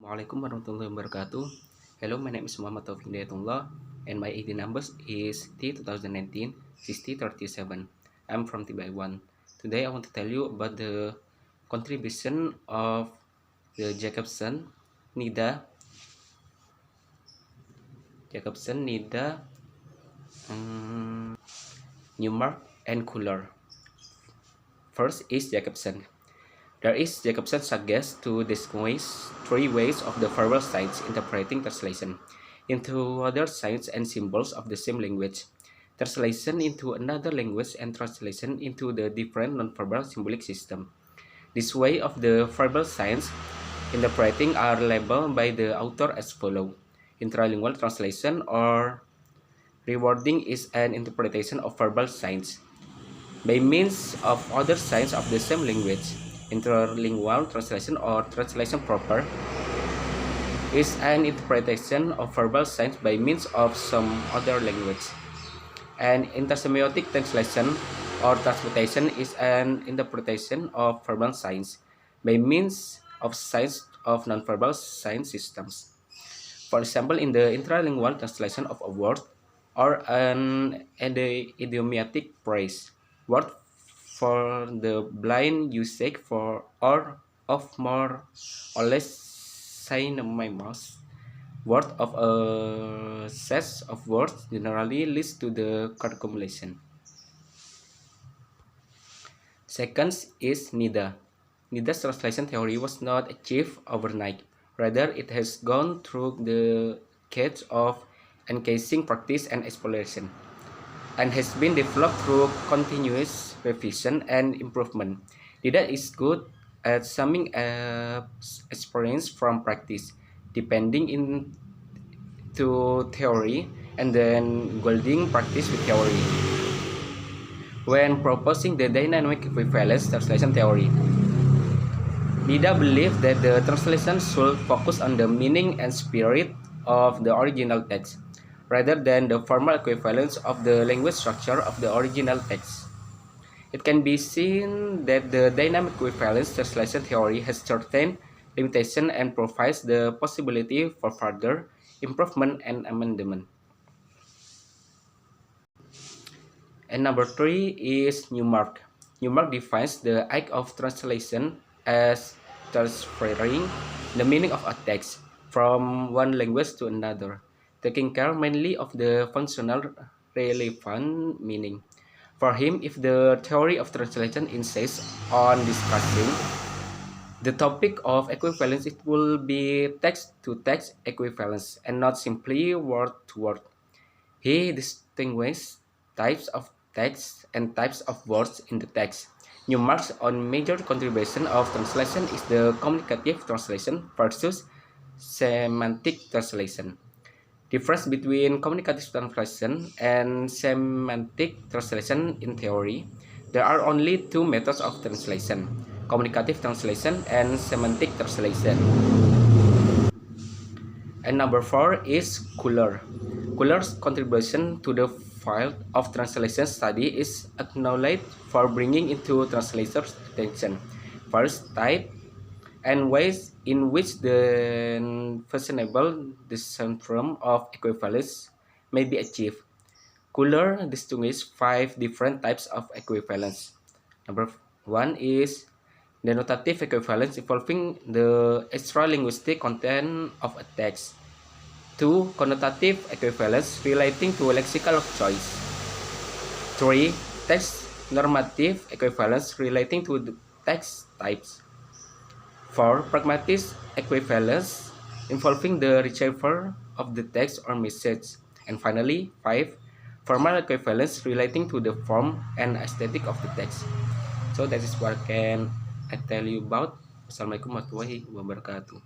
Assalamualaikum warahmatullahi wabarakatuh. Hello, my name is Muhammad Taufik Hidayatullah and my ID numbers is T2019 6037. I'm from TBI1. Today I want to tell you about the contribution of the Jacobson, Nida, Newmark, and Kuller. First is Jacobson. Jacobson suggests to distinguish three ways of the verbal signs interpreting translation into other signs and symbols of the same language, translation into another language, and translation into the different nonverbal symbolic system. This way of the verbal signs interpreting are labeled by the author as follows. Intralingual translation or rewording is an interpretation of verbal signs by means of other signs of the same language. Interlingual translation or translation proper is an interpretation of verbal signs by means of some other language. And intersemiotic translation or transmutation is an interpretation of verbal signs by means of signs of nonverbal sign systems. For example, in the intralingual translation of a word or an idiomatic phrase, word for the blind usage for or of more or less synonymous word of a set of words generally leads to the accumulation. Second is Nida. Nida's translation theory was not achieved overnight. Rather, it has gone through the decades of engaging practice and exploration, and has been developed through continuous revision and improvement. Nida is good at summing up experience from practice, depending into theory, and then welding practice with theory. When proposing the dynamic equivalence translation theory, Nida believed that the translation should focus on the meaning and spirit of the original text, rather than the formal equivalence of the language structure of the original text. It can be seen that the dynamic equivalence translation theory has certain limitations and provides the possibility for further improvement and amendment. And number 3 is Newmark. Newmark defines the act of translation as transferring the meaning of a text from one language to another, taking care mainly of the functional relevant meaning. For him, if the theory of translation insists on discussing the topic of equivalence, it will be text-to-text equivalence and not simply word-to-word. He distinguishes types of text and types of words in the text. Newmark's own major contribution of translation is the communicative translation versus semantic translation. Difference between communicative translation and semantic translation in theory. There are only two methods of translation: communicative translation and semantic translation. And number 4 is Kuller. Kuller's contribution to the field of translation study is acknowledged for bringing into translators' attention first type and ways in which the fashionable syndrome of equivalence may be achieved. Kuller distinguishes 5 different types of equivalence. Number 1 is denotative equivalence involving the extra-linguistic content of a text. 2. Connotative equivalence relating to lexical choice. 3. Text normative equivalence relating to the text types. 4. Pragmatic equivalence involving the receiver of the text or message. And finally, 5. Formal equivalence relating to the form and aesthetic of the text. So that is what I tell you about. Assalamualaikum warahmatullahi wabarakatuh.